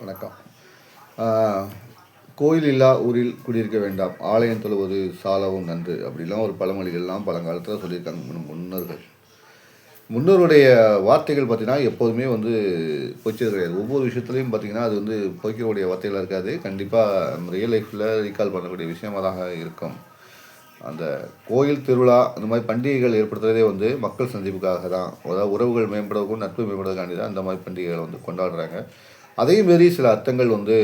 வணக்கம். ஆ, கோயில் இல்லா ஊரில் குடியிருக்க வேண்டாம், ஆலயம் தொழுவது சாலவும் நன்று அப்படிலாம் ஒரு பழமொழிகள்லாம் பழங்காலத்தில் சொல்லியிருக்காங்க முன்னோர்கள். முன்னோருடைய வார்த்தைகள் பார்த்தீங்கன்னா எப்போதுமே வந்து பொய்ச்சது கிடையாது. ஒவ்வொரு விஷயத்துலையும் பார்த்தீங்கன்னா அது வந்து பொய்க்கக்கூடிய வார்த்தைகளாக இருக்காது. கண்டிப்பாக ரியல் லைஃப்பில் ரீகால் பண்ணக்கூடிய விஷயமாக தான் இருக்கும். அந்த கோயில் திருவிழா இந்த மாதிரி பண்டிகைகள் ஏற்படுத்துறதே வந்து மக்கள் சந்திப்புக்காக தான். அதாவது உறவுகள் மேம்படுவதற்கும் நட்பு மேம்படுவதற்காண்டி தான் இந்த மாதிரி பண்டிகைகளை வந்து கொண்டாடுறாங்க. அதே மாரி சில அர்த்தங்கள் வந்து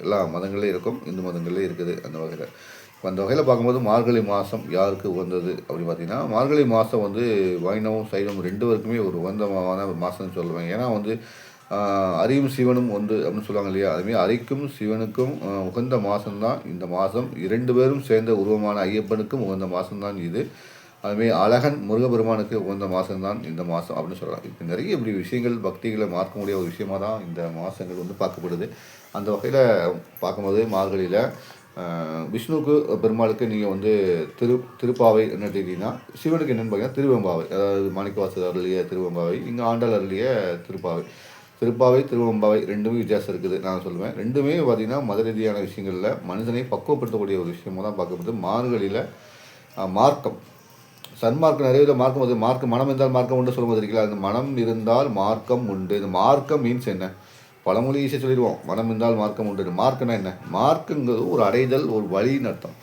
எல்லா மதங்கள்லேயும் இருக்கும், இந்து மதங்கள்லேயும் இருக்குது அந்த வகையில். இப்போ அந்த வகையில் பார்க்கும்போது மார்கழி மாதம் யாருக்கு உகந்தது அப்படின்னு பார்த்தீங்கன்னா, மார்கழி மாதம் வந்து வைணவம் சைவம் ரெண்டு பேருக்குமே ஒரு உகந்தமான ஒரு மாதம்னு சொல்லுவேன். ஏன்னா வந்து அரியும் சிவனும் ஒன்று அப்படின்னு சொல்லுவாங்க இல்லையா, அதுமாரி அரிக்கும் சிவனுக்கும் உகந்த மாதம்தான் இந்த மாதம். இரண்டு பேரும் சேர்ந்த உருவமான ஐயப்பனுக்கும் உகந்த மாதம்தான் இது. அதுமாரி அழகன் முருகப்பெருமானுக்கு உகந்த மாதம்தான் இந்த மாதம் அப்படின்னு சொல்லலாம். இப்போ நிறைய இப்படி விஷயங்கள் பக்திகளை மாற்றக்கூடிய ஒரு விஷயமாக தான் இந்த மாதங்கள் வந்து பார்க்கப்படுது. அந்த வகையில் பார்க்கும்போது மார்கழியில் விஷ்ணுவுக்கு பெருமாளுக்கு நீங்கள் வந்து திருப்பாவை என்ன எடுத்துக்கிட்டிங்கன்னா, சிவனுக்கு என்னென்னு பார்த்தீங்கன்னா திருவெம்பாவை, அதாவது மாணிக்கவாசகர் அருளிய திருவெம்பாவை, இங்கே ஆண்டாள் அருளிய திருப்பாவை. திருப்பாவை திருவெம்பாவை ரெண்டுமே வித்தியாசம் இருக்குது நான் சொல்லுவேன். ரெண்டுமே பார்த்திங்கன்னா மத ரீதியான விஷயங்களில் மனிதனை பக்குவப்படுத்தக்கூடிய ஒரு விஷயமாக தான் பார்க்கப்படுது. மார்கழியில் மார்க்கம் சன்மார்க்கம் நிறைய வித மார்க்கம் வந்து மார்க்கம் மனம் இருந்தால் மார்க்கம் உண்டு சொல்லும்போது இருக்கல, அந்த மனம் இருந்தால் மார்க்கம் உண்டு. இந்த மார்க்கம் மீன்ஸ் என்ன? பழமொழி ஈஸியாக சொல்லிடுவோம், மனம் இருந்தால் மார்க்கம் உண்டு. மார்க்கம்னா என்ன? மார்க்குங்கிறது ஒரு அடைதல், ஒரு வழின்னு அர்த்தம்.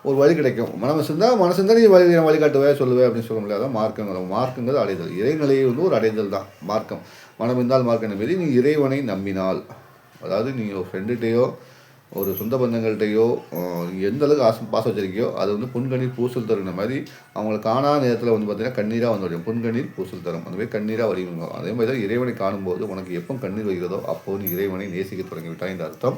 ஒரு வழி கிடைக்கும். மனசு இருந்தால் நீ வழிகாட்டுவே சொல்லுவேன் அப்படின்னு சொல்ல முடியாது. மார்க்குங்கிறது அடைதல், இறைநிலையை வந்து ஒரு அடைதல் தான் மார்க்கம். மனம் இருந்தால் மார்க்கம் மாரி நீ இறைவனை நம்பினால், அதாவது நீங்கள் ஒரு ஃப்ரெண்டுகிட்டையோ ஒரு சொந்த பந்தங்கள்கிட்டையோ எந்த அளவுக்கு பாசம் வச்சிருக்கியோ அது வந்து புன்கண்ணீர் பூசல் தருகிற மாதிரி அவங்கள காணாத நேரத்தில் வந்து பார்த்திங்கன்னா கண்ணீராக வந்து வரும். புன்கண்ணீர் பூசல் தரும், அந்த மாதிரி கண்ணீராக வரையும். அதே மாதிரி தான் இறைவனை காணும்போது உனக்கு எப்போ கண்ணீர் வருகிறதோ அப்போது நீ இறைவனை நேசிக்க தொடங்கிவிட்டாய் இந்த அர்த்தம்.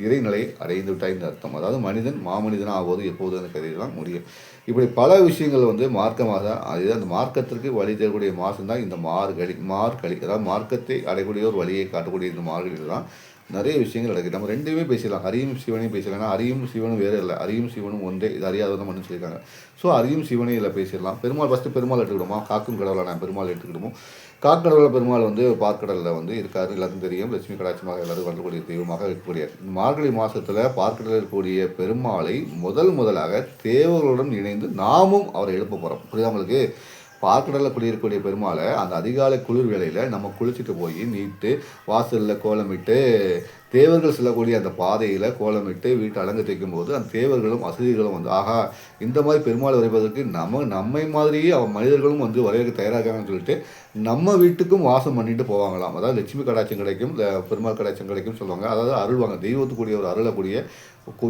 இறைநிலை அடைந்து விட்டாய் இந்த அர்த்தம். அதாவது மனிதன் மாமனிதனாக ஆகுவது எப்போது அந்த கதை தான் முடியும். இப்படி பல விஷயங்கள் வந்து மார்க்கமாக அது அந்த மார்க்கத்திற்கு வழி தரக்கூடிய மாதம் தான் இந்த மார்கழி. அதாவது மார்க்கத்தை அடையக்கூடிய ஒரு வழியை காட்டக்கூடிய இந்த மார்கழியில் தான் நிறைய விஷயங்கள் நடக்குது. நம்ம ரெண்டுமே பேசலாம், ஹரியும் சிவனையும் பேசலாம். ஏன்னா ஹரியும் சிவனும் வேறு இல்லை, ஹரியும் சிவனும் ஒன்றே, இது அறியாதவங்க மட்டும் சொல்லியிருக்காங்க. ஸோ ஹரியும் சிவனையும் இதில் பேசிடலாம். பெருமாள் ஃபஸ்ட்டு பெருமாள் எடுத்துக்கிடுமா, காக்கும் கடவுளான பெருமாள் எடுத்துக்கிடுவோம். காக்கடவுளில் பெருமாள் வந்து பார்க்கடலில் வந்து இருக்காரு, எல்லாருக்கும் தெரியும். லட்சுமி கடாட்சமாக எல்லாரும் வரக்கூடிய தெய்வமாக இருக்கக்கூடிய மார்கழி மாதத்தில் பார்க்கடலில் இருக்கக்கூடிய பெருமாளை முதலாக தேவர்களுடன் இணைந்து நாமும் அவரை எழுப்ப போகிறோம். புரியுதா உங்களுக்கு? பார்க்கடலில் குடியிருக்கக்கூடிய பெருமாளை அந்த அதிகாலை குளிர் வேளையில் நம்ம குளிச்சுட்டு போய் நீட்டு வாசலில் கோலமிட்டு தேவர்கள் செல்லக்கூடிய அந்த பாதையில் கோலமிட்டு வீட்டை அலங்கு தைக்கும்போது அந்த தேவர்களும் அசதிகளும் வந்து ஆகா இந்த மாதிரி பெருமாள் வரைவதற்கு நம்மை மாதிரியே மனிதர்களும் வந்து வரைவதற்கு தயாராகாங்கன்னு சொல்லிட்டு நம்ம வீட்டுக்கும் வாசம் பண்ணிட்டு போவாங்களாம். அதாவது லட்சுமி கடாட்சம் கிடைக்கும், பெருமாள் கடாட்சம் கிடைக்கும் சொல்லுவாங்க. அதாவது அருள்வாங்க, தெய்வத்துக்குரிய ஒரு அருளக்கூடிய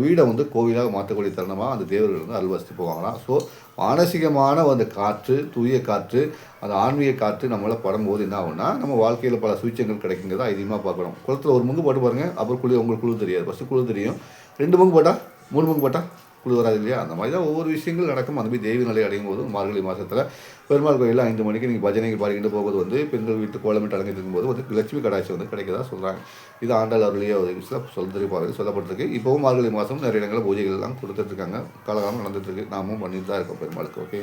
வீடை வந்து கோவிலாக மாற்றக்கூடிய தருணமாக அந்த தேவர்கள் வந்து அருள் வசித்து போவாங்களாம். ஸோ மானசீகமான அந்த காற்று, தூய காற்று, அந்த ஆன்மீக காற்று நம்மளால் படும்போது என்ன ஆகும்னா நம்ம வாழ்க்கையில் பல சுவிச்சங்கள் கிடைக்குங்கிறத அதிகமாக பார்க்கணும். குளத்தில் ஒரு முங்கு போட்டு பாருங்கள், அப்புறம் உங்களுக்கு குழு தெரியாது. ஃபஸ்ட்டு குழு தெரியும், 2 முங்கு போட்டால் 3 முங்கு போட்டால் குழு வராது இல்லையா? அந்த மாதிரி தான் ஒவ்வொரு விஷயங்கள் நடக்கும். அந்த மாதிரி தெய்வ நிலை அடையும் போது மார்கழி மாதத்தில் பெருமாள் கோயிலில் 5 மணிக்கு நீங்கள் பஜனைகள் பாடிக்கிட்டு போகும்போது வந்து பெண்கள் வீட்டு கோலமிட்டு அடங்கிட்டு இருக்கும்போது வந்து லட்சுமி கடாட்சி வந்து கிடைக்கதா சொல்கிறாங்க. இது ஆண்டாள் அருளிய ஒரு விஷயம் சொல்லப்பட்டிருக்கு. இப்போவும் மார்கழி மாதம் நிறைய இடங்களில் பூஜைகள்லாம் கொடுத்துட்ருக்காங்க, காலகாலம் நடந்துட்டுருக்கு. நாமும் பண்ணிட்டு தான் இருக்கோம் பெருமாளுக்கு. ஓகே,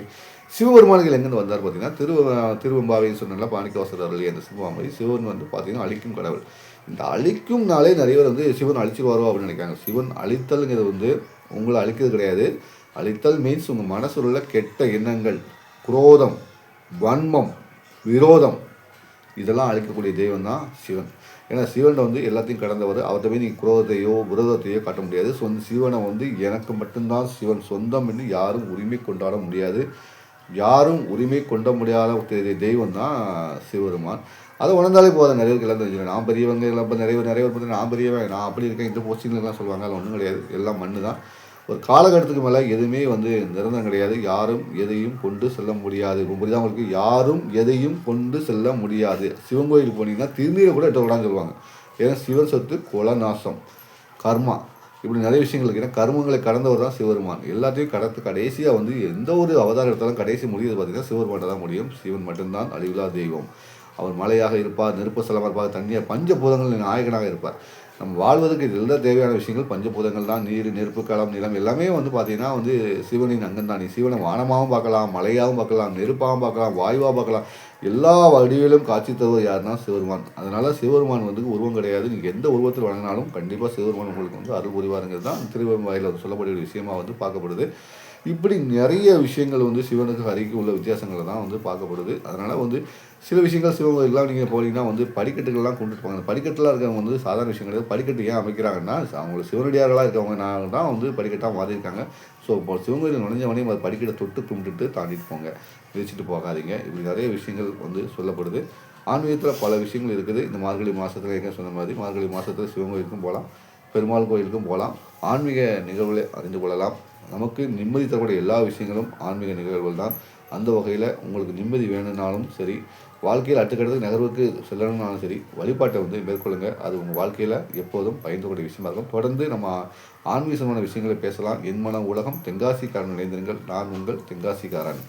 சிவபெருமானுக்கு எங்கேருந்து வந்தார் பார்த்தீங்கன்னா திருவெம்பாவைன்னு சொன்னால மாணிக்கவாசகர் அருளிய அந்த சிவபாம்பை. சிவன் வந்து பார்த்தீங்கன்னா அழிக்கும் கடவுள். இந்த அழிக்கும் நாளே நிறைய பேர் வந்து சிவன் அழிச்சிருவாரோ அப்படின்னு நினைக்காங்க. சிவன் அழித்தல்ங்கிறது வந்து உங்களை அழிக்கிறது கிடையாது. அழித்தல் மீன்ஸ் உங்கள் மனசில் உள்ள கெட்ட எண்ணங்கள், குரோதம், வன்மம், விரோதம், இதெல்லாம் அழிக்கக்கூடிய தெய்வம் தான் சிவன். ஏன்னா சிவனை வந்து எல்லாத்தையும் கடந்தவர். அவர்கிட்ட போய் நீங்கள் குரோதத்தையோ விரோதத்தையோ காட்ட முடியாது. சிவனை வந்து எனக்கு மட்டும்தான் சிவன் சொந்தம் என்று யாரும் உரிமை கொண்டாட முடியாது. யாரும் உரிமை கொண்ட முடியாத தெய்வம் தான் சிவபெருமான். அதை உணர்ந்தாலே போதும். நிறைய பேருக்கு எல்லாம் தெரிஞ்சுக்கணும். நான் பெரியவங்க எல்லாம் நிறைய பேர் பார்த்தீங்கன்னா நான் பெரியவன், நான் அப்படி இருக்கேன், இந்த போஸ்டிங்லாம் சொல்லுவாங்க. அது ஒன்றும் கிடையாது, எல்லாம் மண்ணு தான். ஒரு காலகட்டத்துக்கு மேலே எதுவுமே வந்து நிரந்தரம் கிடையாது. யாரும் எதையும் கொண்டு செல்ல முடியாது. இப்போ புரியுதா உங்களுக்கு? யாரும் எதையும் கொண்டு செல்ல முடியாது. சிவன் கோயிலுக்கு போனீங்கன்னா திருநீரை கூட எட்ட விடான்னு சொல்லுவாங்க. ஏன்னா சிவன் சொத்து குலநாசம், கர்மா, இப்படி நிறைய விஷயங்கள் இருக்குது. ஏன்னா கர்மங்களை கடந்தவர் தான் சிவபெருமான். எல்லாத்தையும் கடந்து கடைசியாக வந்து எந்த ஒரு அவதாரம் எடுத்தாலும் கடைசி முடியுது பார்த்திங்கன்னா சிவபெருமான் தான் முடியும். சிவன் மட்டும்தான் அழிவில்லா தெய்வம். அவர் மலையாக இருப்பார், நெருப்பு செல்லமாக இருப்பார், தண்ணியாக பஞ்சபூதங்கள் நாயகனாக இருப்பார். நம்ம வாழ்வதற்கு இதெல்லாம் தேவையான விஷயங்கள் பஞ்சபூதங்கள் தான். நீர், நெருப்பு, களம், நிலம் எல்லாமே வந்து பார்த்திங்கன்னா வந்து சிவனின் அங்கம் தான். நீ சிவனை வானமாகவும் பார்க்கலாம், மலையாகவும் பார்க்கலாம், நெருப்பாகவும் பார்க்கலாம், வாயுவாக பார்க்கலாம். எல்லா வடிவிலும் காட்சி தருவது யாருன்னா சிவருமான். அதனால் சிவருமான் வந்து உருவம் கிடையாது. நீங்கள் எந்த உருவத்தில் வணங்கினாலும் கண்டிப்பாக சிவருமான் உங்களுக்கு வந்து அருள் புரிவாருங்கிறது தான் திருவெம்பாவையில் வந்து சொல்லக்கூடிய விஷயமா வந்து பார்க்கப்படுது. இப்படி நிறைய விஷயங்கள் வந்து சிவனுக்கு ஹரிக்கு உள்ள வித்தியாசங்களை தான் வந்து பார்க்கப்படுது. அதனால் வந்து சில விஷயங்கள் சிவன் கோயிலெலாம் நீங்கள் போனீங்கன்னா வந்து படிக்கட்டுகள்லாம் கொண்டுட்டு போவாங்க. படிக்கட்டுலாம் இருக்கிறவங்க வந்து சாதாரண விஷயம் கிடையாது. படிக்கட்டு ஏன் அமைக்கிறாங்கன்னா அவங்க சிவனடியார்களாக இருக்கவங்க தான் வந்து படிக்கட்டாக மாறியிருக்காங்க. ஸோ இப்போ சிவன் கோயில் நுழைஞ்சவனையும் அது படிக்கட்டை தொட்டு கும்பிட்டுட்டு தாண்டிட்டு போங்க, மிதிச்சுட்டு போகாதீங்க. இப்படி நிறைய விஷயங்கள் வந்து சொல்லப்படுது. ஆன்மீகத்தில் பல விஷயங்கள் இருக்குது. இந்த மார்கழி மாதத்தில் எங்கே சொன்ன மாதிரி மார்கழி மாதத்தில் சிவன் கோயிலுக்கும் போகலாம், பெருமாள் கோயிலுக்கும் போகலாம், ஆன்மீக நிகழ்வுகளை அறிந்து கொள்ளலாம். நமக்கு நிம்மதி தரக்கூடிய எல்லா விஷயங்களும் ஆன்மீக நிகழ்வுகள் தான். அந்த வகையில் உங்களுக்கு நிம்மதி வேணும்னாலும் சரி, வாழ்க்கையில் அடுத்தக்கடுத்து நகர்வுக்கு செல்லணும்னாலும் சரி, வழிபாட்டை வந்து மேற்கொள்ளுங்கள். அது உங்கள் வாழ்க்கையில் எப்போதும் பயன்படக்கூடிய விஷயமா இருக்கும். தொடர்ந்து நம்ம ஆன்மீக சம்பந்தமான விஷயங்களை பேசலாம். என் மன உலகம் தென்காசிக்காரன் இணைந்திருங்கள். நான் உங்கள் தென்காசிக்காரன்.